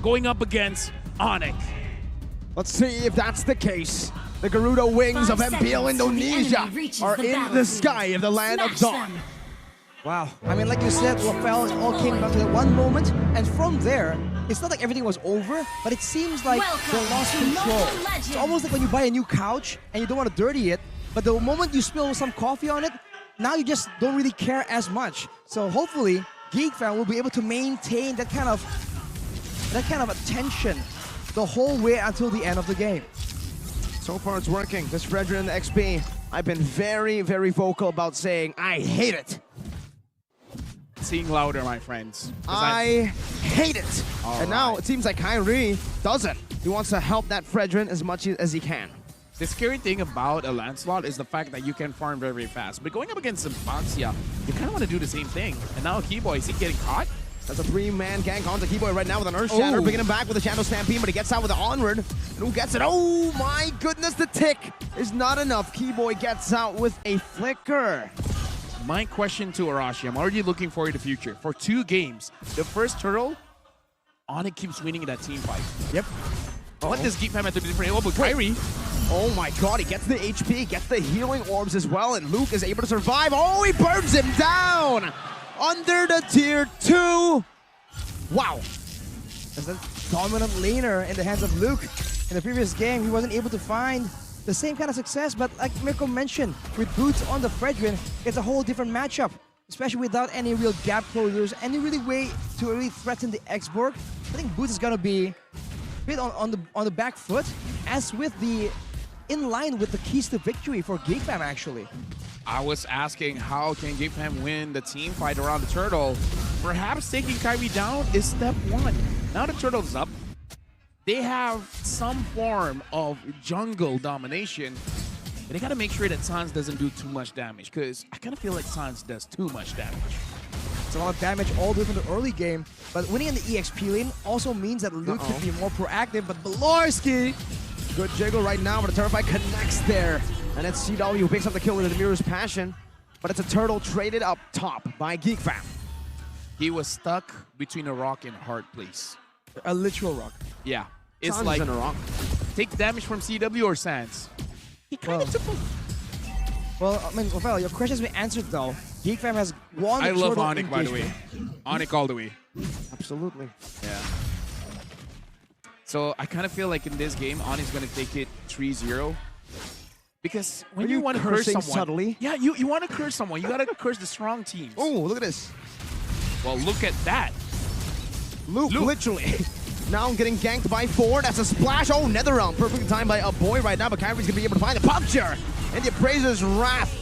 going up against ONIC. Let's see if that's the case. The Garuda wings of MPL Indonesia are in the sky of the land of dawn. Wow. I mean, like you said, Rafael, it all came down to that one moment, and from there, it's not like everything was over, but it seems like they lost control. It's almost like when you buy a new couch and you don't want to dirty it, but the moment you spill some coffee on it, now you just don't really care as much. So hopefully, GEEK FAM will be able to maintain that kind of attention the whole way until the end of the game. So far it's working. This Fredrin XP, I've been very, very vocal about saying I hate it. Seeing louder, my friends. I hate it. And now it seems like Kyrie doesn't. He wants to help that Fredrin as much as he can. The scary thing about a Lancelot is the fact that you can farm very, very fast. But going up against Sympaxia, you kind of want to do the same thing. And now Keyboy, is he getting caught? That's a three-man gank onto Keyboy right now with an Earth Shatter, bringing him back with a Shadow Stampede, but he gets out with the Onward. And who gets it? Oh my goodness, the tick is not enough. Keyboy gets out with a Flicker. My question to Arashi, I'm already looking forward to the future. For 2 games, the first turtle, ONIC keeps winning in that team fight. Yep. What does GEEK FAM have to do different? Oh, but Kyrie. Oh my god, he gets the HP, gets the healing orbs as well, and Luke is able to survive. Oh, he burns him down! Under the tier 2. Wow. As a dominant laner in the hands of Luke. In the previous game, he wasn't able to find the same kind of success, but like Mirko mentioned, with Boots on the Fredrin, it's a whole different matchup, especially without any real gap closers, any really way to really threaten the X-Borg. I think Boots is gonna be a bit on the back foot, as with the in line with the keys to victory for GEEK FAM actually. I was asking how can GEEK FAM win the team fight around the turtle. Perhaps taking Kyrie down is step 1. Now the turtle's up. They have some form of jungle domination, but they gotta make sure that Sans doesn't do too much damage, because I kind of feel like Sans does too much damage. It's a lot of damage all the way from the early game, but winning in the EXP lane also means that Luke can be more proactive, but Belorski, good jiggle right now, but the Terrify connects there. And it's CW who picks up the kill with the Mirror's Passion, but it's a turtle traded up top by GEEK FAM. He was stuck between a rock and a hard place. A literal rock. Yeah. It's Sans like, in a rock. take damage from CW or Sans. He kind of took them. Well, I mean, Rafael, your question has been answered though. GEEK FAM has won the I love turtle ONIC, by the way. engagement. ONIC all the way. Absolutely. Yeah. So I kind of feel like in this game, ONIC's going to take it 3-0. Because when you want to curse someone, subtly? yeah, you want to curse someone, you got to curse the strong teams. Oh, look at this. Well, look at that. Luke. Literally. Now getting ganked by 4. That's a splash. Oh, Netherrealm. Perfectly timed by a boy right now, but Kyrie's going to be able to find the puncture. And the Appraiser's Wrath.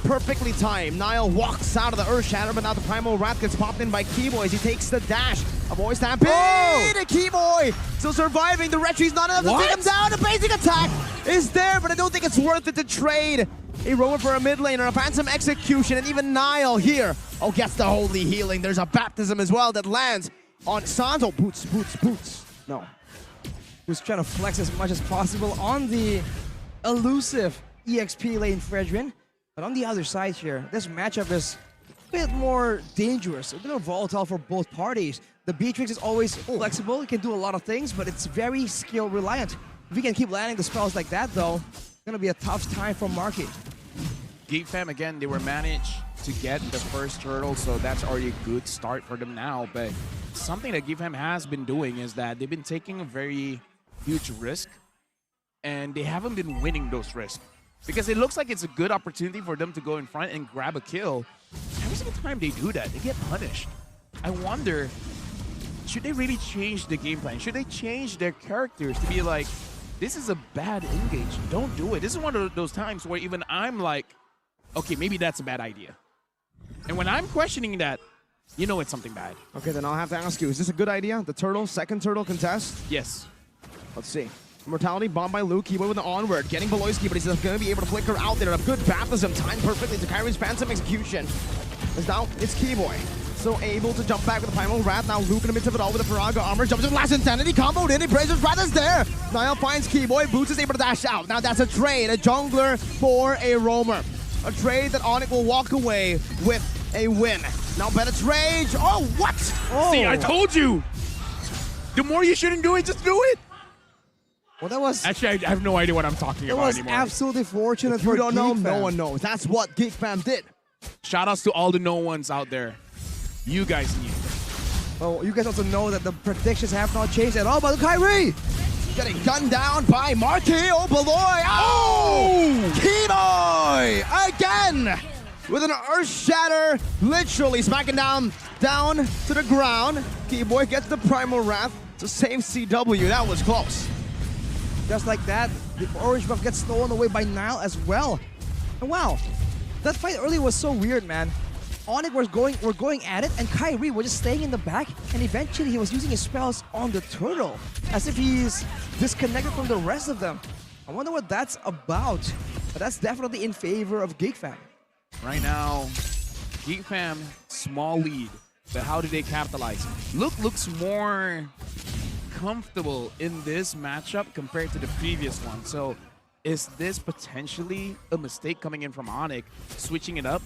Perfectly timed. Niall walks out of the Earth Shatter, but now the Primal Wrath gets popped in by Keyboy as he takes the dash. A boy stampede. The Keyboy still surviving. The Retree's not enough to take him down. The basic attack is there, but I don't think it's worth it to trade a rover for a mid laner, a Phantom Execution, and even Niall here. Oh, gets the Holy Healing. There's a Baptism as well that lands on Sans. Oh, boots. No. Who's trying to flex as much as possible on the elusive EXP lane Fredrin. But on the other side here, this matchup is a bit more dangerous, a bit more volatile for both parties. The Beatrix is always flexible, it can do a lot of things, but it's very skill reliant. If we can keep landing the spells like that though, it's gonna be a tough time for Marky. GEEK FAM, again, they were managed to get the first turtle, so that's already a good start for them now. But something that GEEK FAM has been doing is that they've been taking a very huge risk, and they haven't been winning those risks. Because it looks like it's a good opportunity for them to go in front and grab a kill. Every single time they do that, they get punished. I wonder, should they really change the game plan? Should they change their characters to be like, this is a bad engage, don't do it. This is one of those times where even I'm like, okay, maybe that's a bad idea. And when I'm questioning that, you know it's something bad. Okay, then I'll have to ask you, is this a good idea? The turtle, second turtle contest? Yes. Let's see. Mortality bombed by Luke. He went with the Onward, getting Beloyski, but he's going to be able to flicker out there. A good Baptism timed perfectly to Kyrie's Phantom Execution. As now it's Keyboy. So able to jump back with the Primal Wrath. Now Luke in the midst of it all with the Faraga armor. Jumps in Last Insanity, comboed in. Appraiser's Wrath is there. Niall finds Keyboy. Boots is able to dash out. Now that's a trade. A jungler for a roamer. A trade that ONIC will walk away with a win. Now Bennett's Rage. Oh, what? Oh. See, I told you. The more you shouldn't do it, just do it. Well, that was Actually, I have no idea what I'm talking that about was anymore. absolutely fortunate If for you don't know, GEEK no Fam. one knows. That's what GEEK Fam did. Shout outs to all the no ones out there. You guys knew. Well, you guys also know that the predictions have not changed at all. But Kyrie, Getting gunned down by Marky Beloy. Oh! Keyboy again with an earth shatter, literally smacking down to the ground. Keyboy gets the primal wrath to save CW. That was close. just like that, the orange buff gets stolen away by Nile as well. And wow, that fight earlier was so weird, man. ONIC were going at it, and Kyrie was just staying in the back, and eventually he was using his spells on the turtle, as if he's disconnected from the rest of them. I wonder what that's about, but that's definitely in favor of GEEK Fam. Right now, GEEK Fam, small lead, but how do they capitalize? Looks more comfortable in this matchup compared to the previous one. So is this potentially a mistake coming in from ONIC, switching it up,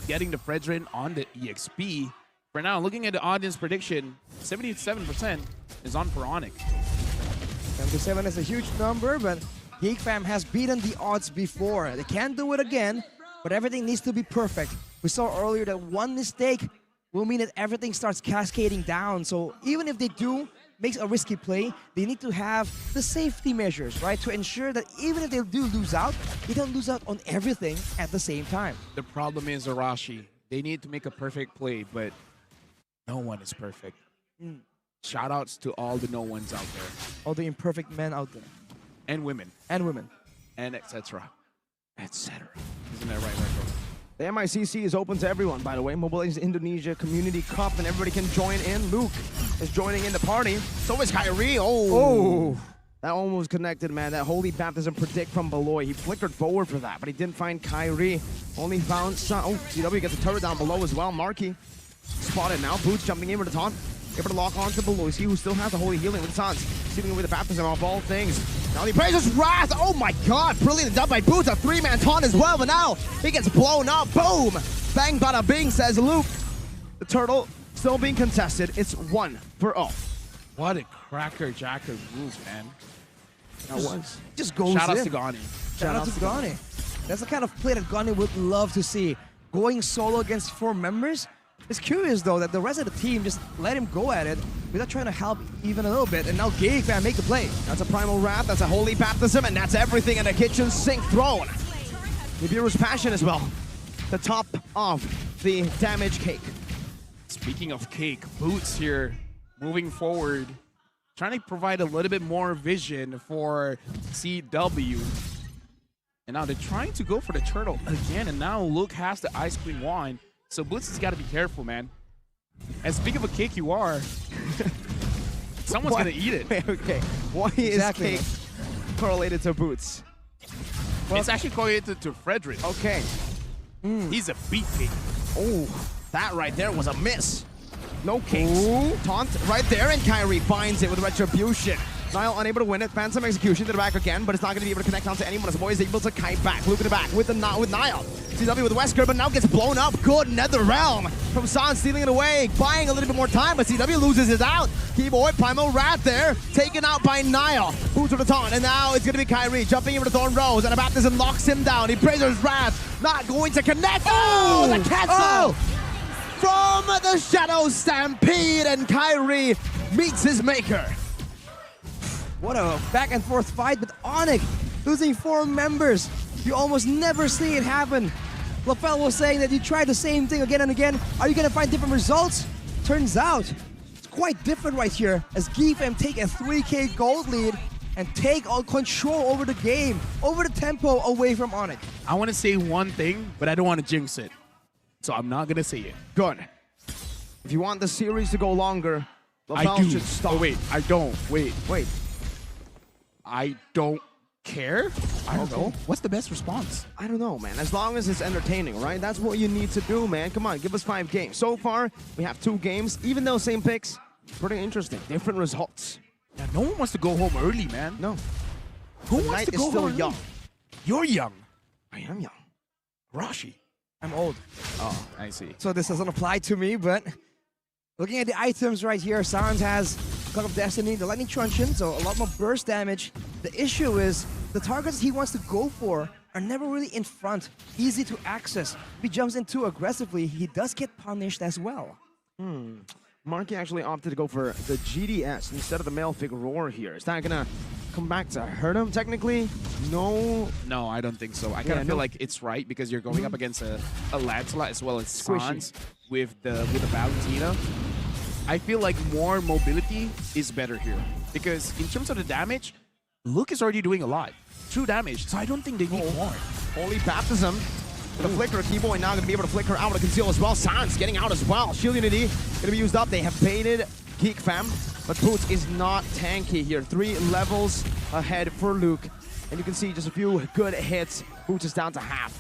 getting the Fredrin on the EXP? For now, looking at the audience prediction, 77% is on for ONIC. 77 is a huge number, but GEEK Fam has beaten the odds before. They can do it again, but everything needs to be perfect. We saw earlier that one mistake will mean that everything starts cascading down. So even if they do make a risky play, they need to have the safety measures, right? To ensure that even if they do lose out, they don't lose out on everything at the same time. The problem is Arashi. They need to make a perfect play, but no one is perfect. Shout outs to all the no ones out there. All the imperfect men out there. And women. And women. And etc. Etc. Isn't that right, Michael? The MICC is open to everyone, by the way. Mobile Legends Indonesia Community Cup, and everybody can join in. Luke is joining in the party. So is Kyrie. Oh. That almost connected, man. That Holy Baptism predict from Beloy. He flickered forward for that, but he didn't find Kyrie. Only found Sun. Oh, CW gets a turret down below as well. Marky spotted now. Boots jumping in with the taunt. Able to lock on to Beloy, who still has the Holy Healing with Sans. Stealing away the Baptism of all things. Now he praises Wrath. Oh my god. Brilliant done by Boots. A three-man taunt as well, but now he gets blown up. Boom. Bang bada bing, says Luke. The turtle still being contested. It's 1-0. What a cracker jacker move, man. That was. Just goes Shout outs in. to Gani. Shout out to Gani. That's the kind of play that Gani would love to see. Going solo against 4 members. It's curious though that the rest of the team just let him go at it without trying to help even a little bit. And now GEEK Fam make the play. That's a primal wrath, that's a holy baptism, and that's everything in the kitchen sink throne. Nibiru's passion as well. The top of the damage cake. Speaking of cake, Boots here moving forward, trying to provide a little bit more vision for CW. And now they're trying to go for the turtle again, and now Luke has the Ice Queen wand. So Boots has got to be careful, man. As big of a cake you are, someone's going to eat it. Okay, why Exactly. is cake correlated to Boots? Well, it's actually correlated to Frederick. Okay. He's a beat cake. Oh, that right there was a miss. No cakes. Ooh. Taunt right there, and Kyrie finds it with Retribution. Nile unable to win it. Phantom Execution to the back again, but it's not going to be able to connect onto anyone as Boy is able to kite back. Luke in the back with Nile. CW with Wesker, but now gets blown up. Good Nether Realm from San, stealing it away, buying a little bit more time, but CW loses it out. Keyboy, Primal Rat there, taken out by Nile. Boots with the taunt, and now it's going to be Kyrie jumping into the Thorn Rose, and a Baptism locks him down. He praises Wrath, not going to connect. Oh, the cancel! From the Shadow Stampede, and Kyrie meets his maker. What a back and forth fight, but ONIC losing 4 members. You almost never see it happen. LaFell was saying that you tried the same thing again and again. Are you gonna find different results? Turns out, it's quite different right here as GEEK Fam take a 3K gold lead and take all control over the game, over the tempo away from ONIC. I want to say one thing, but I don't want to jinx it. So I'm not going to say it. Good. If you want the series to go longer, I LaFell do. should stop. Oh, wait. I don't. Wait. Wait. I don't care? I don't Okay. know. What's the best response? I don't know, man. As long as it's entertaining, right? That's what you need to do, man. Come on, give us 5 games. So far, we have 2 games. Even though same picks, pretty interesting. Different results. Yeah, no one wants to go home early, man. No. Who The wants night to is go still home young. early? You're young. I am young. Rashi. I'm old. Oh, I see. So this doesn't apply to me, but looking at the items right here, Sans has Clock of Destiny, the Lightning Truncheon, so a lot more burst damage. The issue is the targets he wants to go for are never really in front, easy to access. If he jumps in too aggressively, he does get punished as well. Marky actually opted to go for the GDS instead of the Malefic Roar here. Is that gonna come back to hurt him technically? No. No, I don't think so. I kind of feel like it's right because you're going up against a Lancelot as well as Sans with the Valentina. I feel like more mobility is better here because in terms of the damage, Luke is already doing a lot. True damage, so I don't think they need more. Holy Baptism. The Flicker, Keyboy now going to be able to flicker out of the conceal as well. Sans getting out as well. Shield Unity going to be used up. They have baited GEEK FAM, but Boots is not tanky here. 3 levels ahead for Luke. And you can see just a few good hits. Boots is down to half.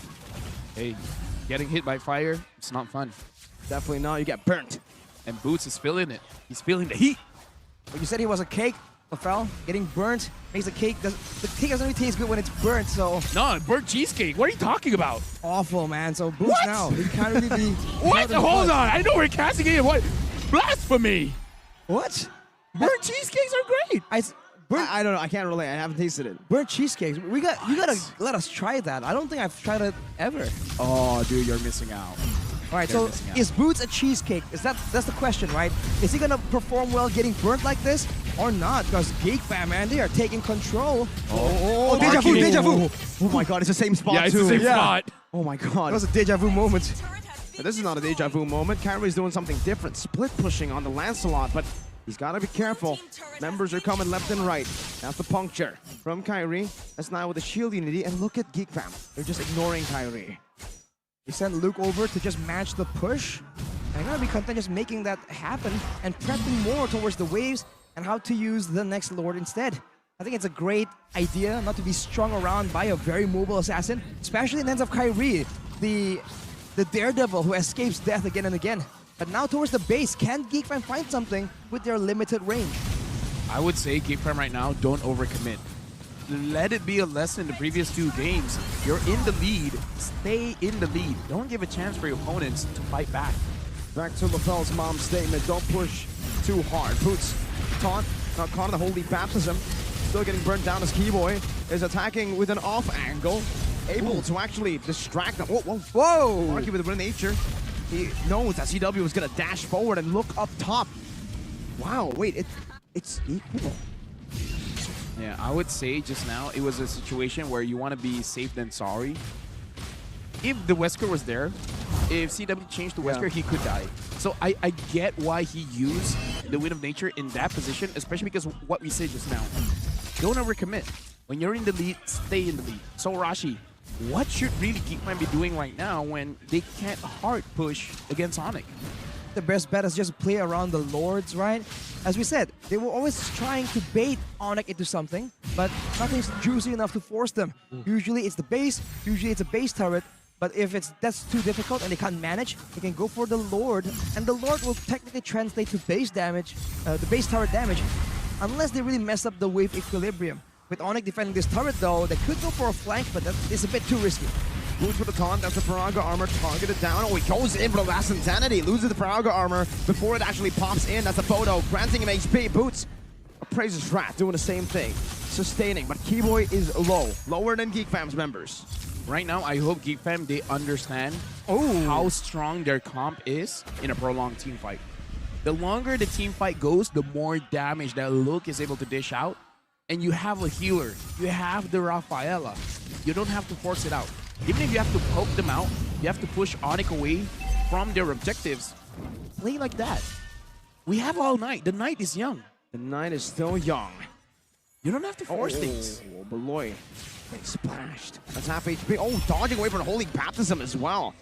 Hey, getting hit by fire, it's not fun. Definitely not. You get burnt. And Boots is feeling it. He's feeling the heat. But you said he was a cake, LaFell. Getting burnt makes the cake. The cake doesn't really taste good when it's burnt, so... No, burnt cheesecake. What are you talking about? Awful, man. So Boots now, he can't really be... What? Hold on. I know we're casting it. What? Blasphemy. What? Burnt cheesecakes are great. I don't know. I can't relate. I haven't tasted it. Burnt cheesecakes. You gotta let us try that. I don't think I've tried it ever. Oh, dude, you're missing out. All right, so is Boots a cheesecake? That's the question, right? Is he gonna perform well getting burnt like this or not? Because GEEK FAM, man, they are taking control. Oh, deja vu. Oh my god, it's the same spot yeah, it's too. the same spot. Oh my god. That was a deja vu moment. But this is not a deja vu moment. Kyrie's doing something different. Split pushing on the Lancelot, but he's got to be careful. Members are coming left and right. That's the puncture from Kyrie. That's now with the Shield Unity. And look at GEEK FAM. They're just ignoring Kyrie. He sent Luke over to just match the push. And I gotta be content just making that happen and prepping more towards the waves and how to use the next Lord instead. I think it's a great idea not to be strung around by a very mobile assassin, especially in the hands of Kyrie, the daredevil who escapes death again and again. But now towards the base, can GEEK FAM find something with their limited range? I would say GEEK FAM right now, don't overcommit. Let it be a lesson in the previous 2 games. You're in the lead. Stay in the lead. Don't give a chance for your opponents to fight back. Back to LaFell's mom's statement. Don't push too hard. Boots taunt, not caught in the Holy Baptism. Still getting burnt down as Keyboy is attacking with an off angle. Able to actually distract them. Whoa, whoa, whoa! Marky with a bit of nature. He knows that CW is going to dash forward and look up top. Wow, wait, it's equal. Yeah, I would say just now it was a situation where you want to be safe than sorry. If the Wesker was there, if CW changed to Wesker, he could die. So I get why he used the Wind of Nature in that position, especially because of what we said just now. Don't overcommit. When you're in the lead, stay in the lead. So Rashi, what should really GEEK FAM be doing right now when they can't hard push against ONIC? The best bet is just play around the Lords, right? As we said, they were always trying to bait ONIC into something, but nothing's juicy enough to force them. Usually it's the base, usually it's a base turret, but if that's too difficult and they can't manage, they can go for the Lord, and the Lord will technically translate to base damage, the base turret damage, unless they really mess up the wave equilibrium. With ONIC defending this turret though, they could go for a flank, but that is a bit too risky. Boots with the taunt, that's the Paraga armor targeted down. Oh, he goes in for the last insanity. Loses the Paraga armor before it actually pops in. That's a photo, granting him HP. Boots appraises Rat, doing the same thing. Sustaining, but Keyboy is low. Lower than GEEK FAM's members. Right now, I hope GEEK FAM, they understand how strong their comp is in a prolonged team fight. The longer the team fight goes, the more damage that Luke is able to dish out. And you have a healer. You have the Rafaela. You don't have to force it out. Even if you have to poke them out, you have to push ONIC away from their objectives. Play like that. We have all night. The night is young. The night is still young. You don't have to force things. Oh, Beloy getting splashed. That's half HP. Oh, dodging away from the Holy Baptism as well.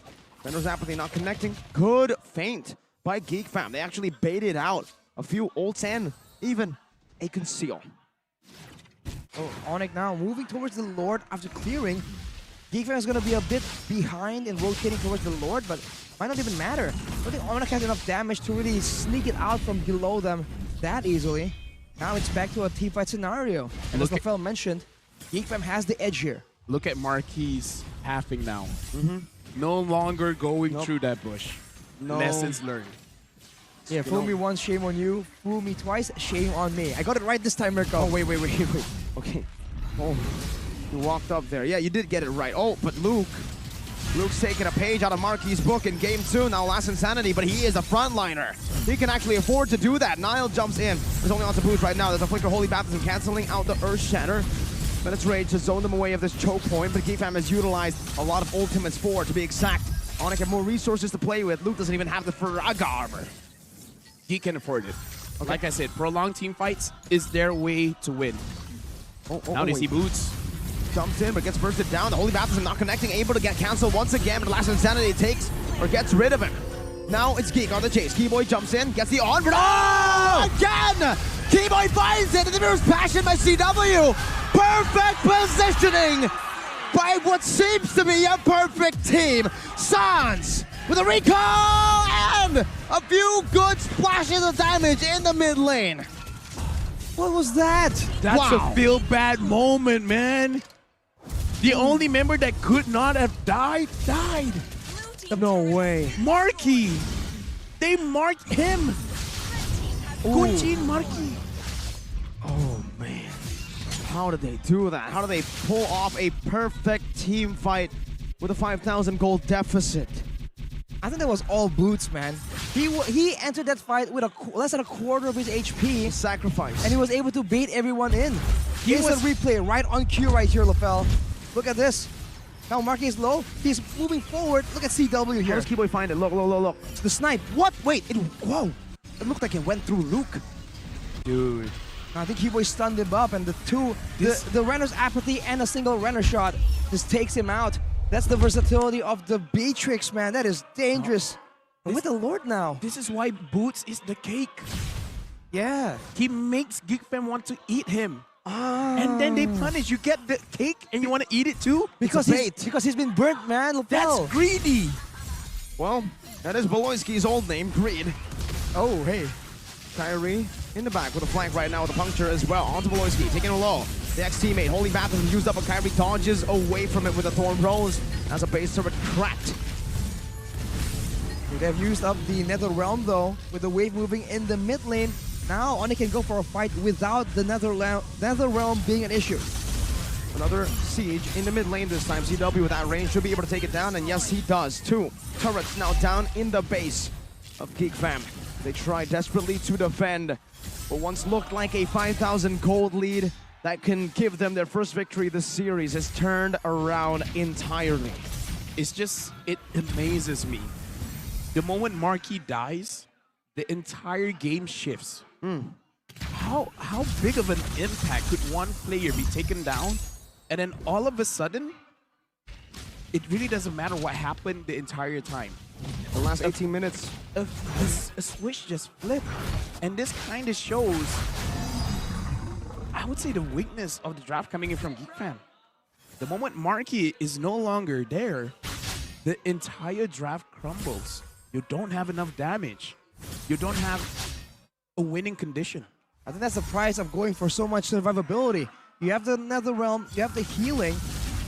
Vendor's Apathy not connecting. Good feint by GEEK FAM. They actually baited out a few ults and even a conceal. Oh, ONIC now moving towards the Lord after clearing. GEEK FAM is going to be a bit behind in rotating towards the Lord, but might not even matter. I don't think ONIC has enough damage to really sneak it out from below them that easily. Now it's back to a teamfight scenario. And as LaFell mentioned, GEEK FAM has the edge here. Look at Marquis halving now. No longer going through that bush. No. Lessons learned. Yeah, fool me once, shame on you. Fool me twice, shame on me. I got it right this time, Mirko. Oh, wait. Okay. Oh, you walked up there. Yeah, you did get it right. Oh, but Luke's taking a page out of Marky's book in Game 2. Now Last Insanity, but he is a frontliner. He can actually afford to do that. Nile jumps in. There's only on to boost right now. There's a Flicker Holy Baptism canceling out the Earth Shatter. But it's Rage to zone them away of this choke point, but GEEK FAM has utilized a lot of ultimates for it, to be exact. ONIC have more resources to play with. Luke doesn't even have the Faraga armor. He can afford it. Okay. Like I said, prolonged team fights is their way to win. Now they see Boots. Jumps in, but gets bursted down. The Holy Baptism not connecting, able to get canceled once again, but Last Insanity takes or gets rid of him. Now it's Geek on the chase. Keyboy jumps in, gets the onward. Oh! Again! Keyboy finds it, and the mirror's passion by CW. Perfect positioning by what seems to be a perfect team. Sans with a recall and a few good splashes of damage in the mid lane. What was that? That's a feel-bad moment, man. The only member that could not have died. No way. Marky. They marked him. Kunchin Marky. Oh, man. How did they do that? How did they pull off a perfect team fight with a 5,000 gold deficit? I think that was all Boots, man. He entered that fight with less than a quarter of his HP. Sacrifice. And he was able to bait everyone in. Here's a replay right on cue right here, LaFell. Look at this. Now Marky is low. He's moving forward. Look at CW here. How does Keyboy find it? Look. It's the snipe. What? Wait. Whoa. It looked like it went through Luke. Dude. I think Keyboy stunned him up, and the Renner's apathy and a single Renner shot just takes him out. That's the versatility of the Beatrix, man. That is dangerous. With the Lord now. This is why Boots is the cake. Yeah. He makes GEEK FAM want to eat him. And then they punish. You get the cake and you want to eat it too? Because he's been burnt, man. LaFell. That's greedy. Well, that is Beloyski's old name, Greed. Oh, hey. Kyrie in the back with a flank right now with a puncture as well. On to Beloyski, taking a low. The ex-teammate, Holy Baptism, used up, but Kyrie dodges away from it with a Thorn Rose as a base turret cracked. They have used up the Nether Realm, though, with the wave moving in the mid lane. Now, ONIC can go for a fight without the Nether Realm being an issue. Another siege in the mid lane this time. CW with that range should be able to take it down, and yes, he does. 2 turrets now down in the base of GEEK FAM. They try desperately to defend, but once looked like a 5,000 gold lead that can give them their first victory this series has turned around entirely. It amazes me. The moment Marky dies, the entire game shifts. How big of an impact could one player be taken down, and then all of a sudden, it really doesn't matter what happened the entire time. The last 18 minutes. A switch just flipped. And this kind of shows, I would say, the weakness of the draft coming in from GEEK FAM. The moment Marky is no longer there, the entire draft crumbles. You don't have enough damage. You don't have a winning condition. I think that's the price of going for so much survivability. You have the Nether Realm, you have the healing,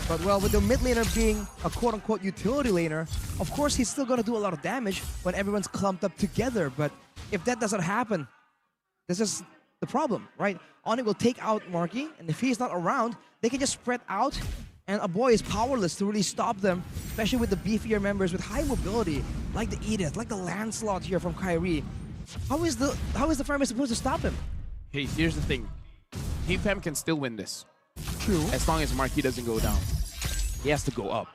but well, with the mid laner being a quote-unquote utility laner, of course he's still going to do a lot of damage when everyone's clumped up together. But if that doesn't happen, this is the problem, right? ONIC will take out Marky, and if he's not around, they can just spread out, and a boy is powerless to really stop them, especially with the beefier members with high mobility, like the Edith, like the Lancelot here from Kyrie. How is the Fireman supposed to stop him? Hey, here's the thing. GEEK FAM can still win this. True. As long as Marky doesn't go down. He has to go up.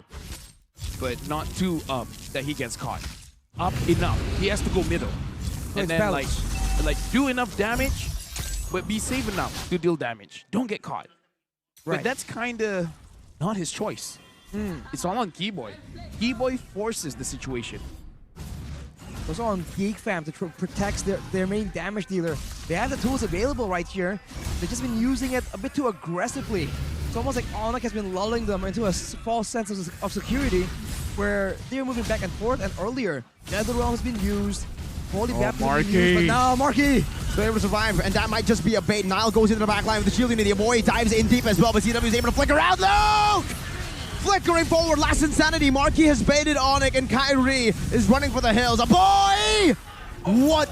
But not too up that he gets caught. Up enough. He has to go middle. And then like do enough damage, but be safe enough to deal damage. Don't get caught. Right. But that's kind of not his choice. It's all on Keyboy. Keyboy forces the situation. Also on GEEK FAM to protect their main damage dealer. They have the tools available right here. They've just been using it a bit too aggressively. It's almost like ONIC has been lulling them into a false sense of security where they're moving back and forth, and earlier, Nether Realm has been used. Holy Baptism has been used, but now Marky! So able to survive, and that might just be a bait. Nile goes into the back line with the shielding, and the boy dives in deep as well, but CW is able to flicker out. Luke! Flickering forward, Last Insanity. Marky has baited ONIC, and Kyrie is running for the hills. A boy! What?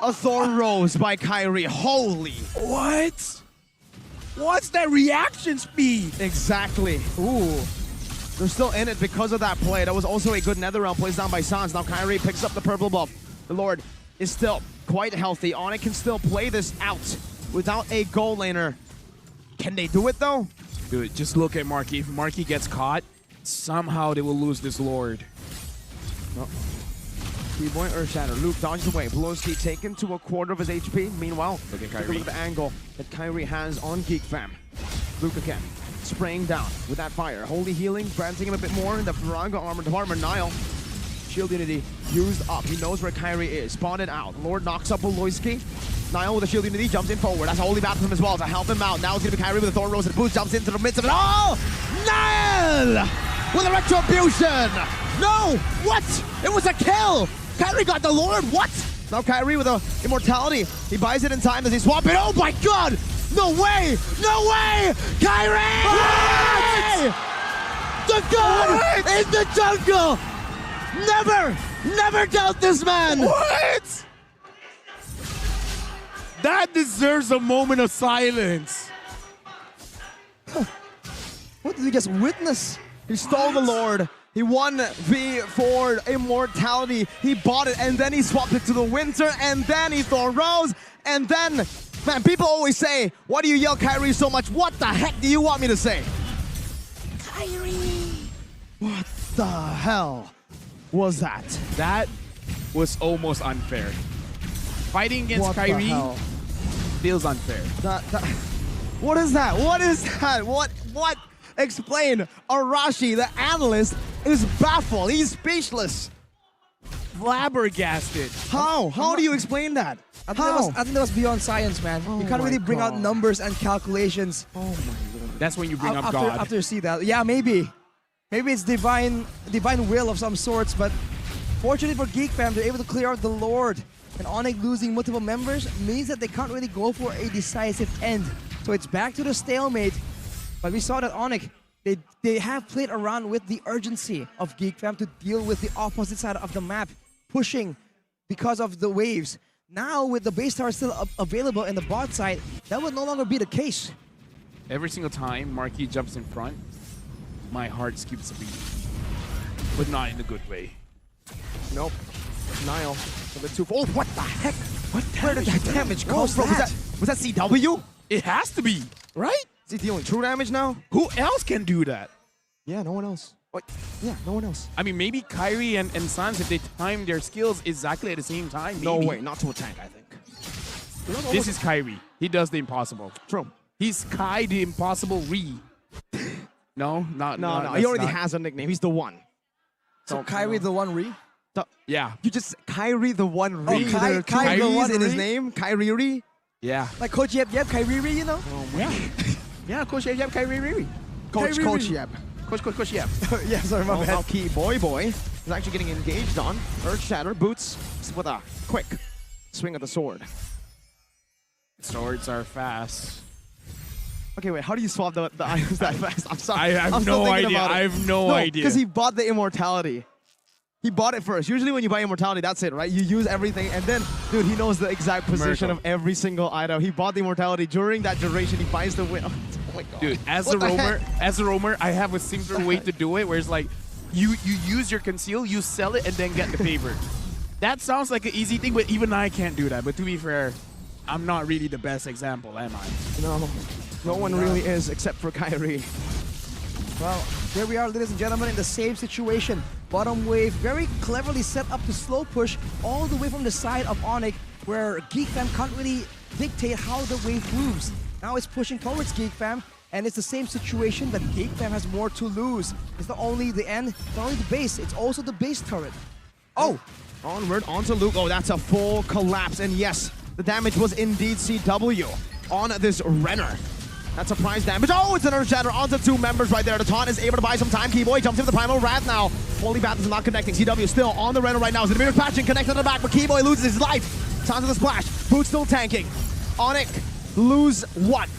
A Thorn Rose by Kyrie. Holy. What? What's that reaction speed? Exactly. Ooh. They're still in it because of that play. That was also a good nether realm placed down by Sans. Now Kyrie picks up the purple buff. The Lord is still quite healthy. ONIC can still play this out without a goal laner. Can they do it though? Dude, just look at Marky. If Marky gets caught, somehow they will lose this Lord. No. T-Boy Earthshatter. Luke dodges away. Blowski taken to a quarter of his HP. Meanwhile, look at Kyrie. Kyrie. Look at the angle that Kyrie has on GEEK FAM. Luke again. Spraying down with that fire. Holy healing, granting him a bit more in the Viraga armor department. Niall. Shield Unity used up. He knows where Kyrie is. Spotted out. Lord knocks up Woloski. Niall with a Shield Unity jumps in forward. That's a holy baptism as well to help him out. Now it's going to be Kyrie with a Thorn Rose and boost. Jumps into the midst of it all. Niall with a Retribution. No! What? It was a kill! Kyrie got the Lord. What? Now Kyrie with a Immortality. He buys it in time as he swap it. Oh my god! No way! No way! Kyrie! What? The god in the jungle! Never doubt this man! What? That deserves a moment of silence. What did we just witness? He stole the Lord. He won V4 Immortality. He bought it and then he swapped it to the Winter and then he Thorn Rose and then, man, people always say, why do you yell Kyrie so much? What the heck do you want me to say? Kyrie! What the hell was that? That was almost unfair. Fighting against What the Kyrie hell? feels unfair. What is that? What is that? What? Explain. Arashi, the analyst, is baffled. He's speechless. Flabbergasted. How? How do you explain that? I think that was beyond science, man. Oh you can't my really bring out God. numbers and calculations Oh my god. That's when you bring up after, God. after you see that. Yeah, maybe. Maybe it's divine will of some sorts, but fortunately for GEEK FAM, they're able to clear out the Lord. And ONIC losing multiple members means that they can't really go for a decisive end. So it's back to the stalemate. But we saw that ONIC, they have played around with the urgency of GEEK FAM to deal with the opposite side of the map, pushing because of the waves. Now with the base tower still available in the bot side, that would no longer be the case. Every single time Marquis jumps in front, my heart skips a beat. But not in a good way. Nope. Niall. Number 2. Oh, what the heck? Where did that damage come was from? that? Was that CW? It has to be, right? Is he dealing true damage now? Who else can do that? Yeah, no one else. What? Yeah, no one else. I mean, maybe Kyrie and Sans, if they time their skills exactly at the same time, maybe. No way, not to a tank, I think. This is Kyrie. He does the impossible. True. He's Kai the Impossible Re. No, not No, that's he already not. has a nickname. He's the one. So Kyrie the one re? Yeah, You just Kyrie the one Re. Oh, There are two Kyrie the Re's one in his Re? name. Kyrie Re. yeah. Like Coach Yep, Kyrie, you know? Yeah. Yeah, Coach Yep, Kyrie Riri. Coach Yep. Coach Yep. Yeah, sorry, my bad. Now Key Boy is actually getting engaged on. Earthshatter boots with a quick swing of the sword. Swords are fast. Okay, wait, how do you swap the items that fast? I'm sorry. I have I'm still no thinking idea. about it. I have no idea. Because he bought the immortality. He bought it first. Usually when you buy immortality, that's it, right? You use everything, and then, dude, he knows the exact position Miracle. of every single item. He bought the immortality. During that duration, he buys the win. Oh my god. Dude, as What a the roamer, heck? I have a simpler way to do it, where it's like, you use your conceal, you sell it, and then get the favor. That sounds like an easy thing, but even I can't do that. But to be fair, I'm not really the best example, am I? No one really is except for Kyrie. Well, here we are, ladies and gentlemen, in the same situation. Bottom wave very cleverly set up to slow push all the way from the side of ONIC, where GEEK FAM can't really dictate how the wave moves. Now it's pushing towards GEEK FAM, and it's the same situation, but GEEK FAM has more to lose. It's not only the end, not only the base, it's also the base turret. Oh! Onward, onto Luke. Oh, that's a full collapse. And yes, the damage was indeed CW on this Renner. That's surprise damage. Oh, it's an Earthshatter onto 2 members right there. The taunt is able to buy some time. Keyboy jumps into the Primal Wrath now. Holy Bath is not connecting. CW still on the Renner right now. Zidimir patching, connected to the back, but Keyboy loses his life. Sounds of the splash. Boot still tanking. ONIC lose 1.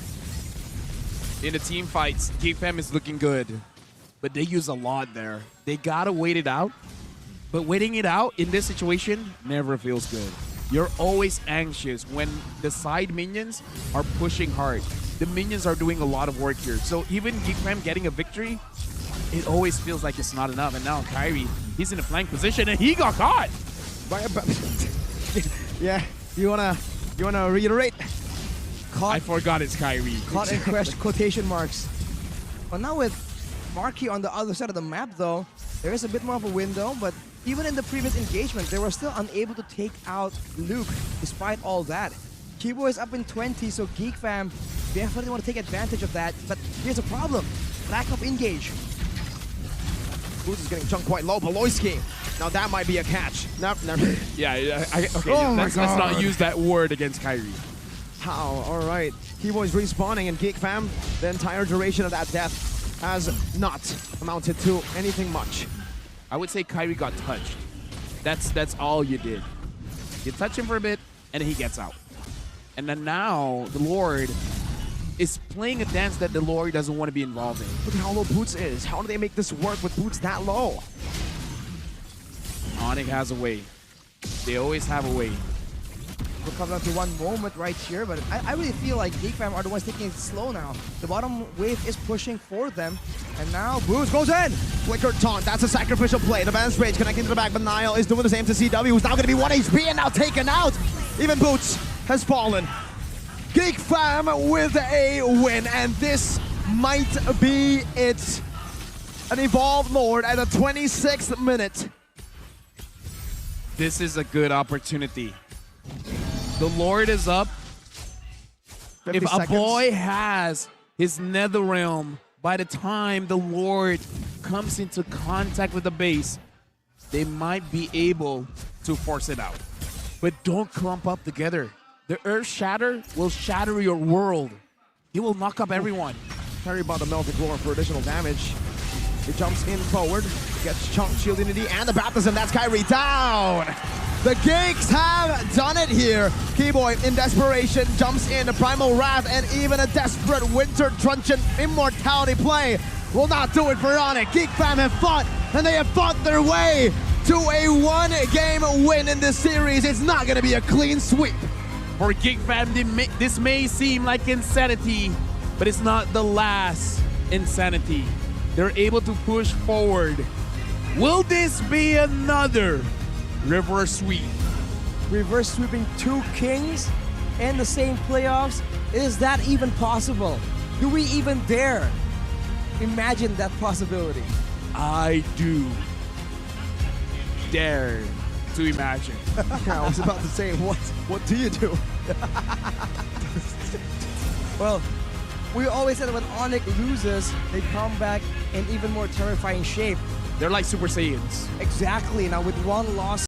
In the team fights, GEEK FAM is looking good, but they use a lot there. They gotta wait it out But waiting it out in this situation never feels good. You're always anxious when the side minions are pushing hard. The minions are doing a lot of work here. So even GEEK FAM getting a victory, it always feels like it's not enough. And now Kyrie, he's in a flank position and he got caught. Yeah, you wanna reiterate? I forgot it's Kyrie. Caught in quotation marks. But now with Marky on the other side of the map though, there is a bit more of a window, but even in the previous engagement, they were still unable to take out Luke despite all that. Kibo is up in 20, so GEEK FAM definitely want to take advantage of that. But here's a problem. Lack of engage. Boots is getting chunked quite low. Beloyski. Now that might be a catch. Nope, never. Yeah, okay, Oh let's not use that word against Kyrie. How? All right. Kibo is respawning, and GEEK FAM, the entire duration of that death has not amounted to anything much. I would say Kyrie got touched. That's all you did. You touch him for a bit, and he gets out. And then now, the Lord is playing a dance that the Lord doesn't want to be involved in. Look at how low Boots is. How do they make this work with Boots that low? ONIC has a way. They always have a way. We'll come down to one moment right here, but I really feel like GEEK FAM are the ones taking it slow now. The bottom wave is pushing for them, and now Boots goes in! Flicker taunt, that's a sacrificial play. The Advanced Rage connecting to the back, but Niall is doing the same to CW, who's now going to be 1 HP and now taken out. Even Boots has fallen. GEEK FAM with a win, and this might be it. An Evolved Lord at the 26th minute. This is a good opportunity. The Lord is up. If a boy has his Nether Realm, by the time the Lord comes into contact with the base, they might be able to force it out. But don't clump up together. The Earth Shatter will shatter your world. He will knock up everyone. Carry by the Melted Glory for additional damage. He jumps in forward, gets Chunk, Shield Unity, and the Baptism. That's Kyrie down. The Geeks have done it here. Keyboy in desperation jumps in the Primal Wrath, and even a desperate Winter Truncheon Immortality play will not do it for ONIC. GEEK FAM have fought, and they have fought their way to a one-game win in this series. It's not going to be a clean sweep. For GEEK FAM, this may seem like insanity, but it's not the last insanity. They're able to push forward. Will this be another reverse sweep? Reverse sweeping 2 kings in the same playoffs? Is that even possible? Do we even dare imagine that possibility? I do dare to imagine. Yeah, I was about to say, what do you do? Well, we always said that when ONIC loses, they come back in even more terrifying shape. They're like Super Saiyans. Exactly. Now with one loss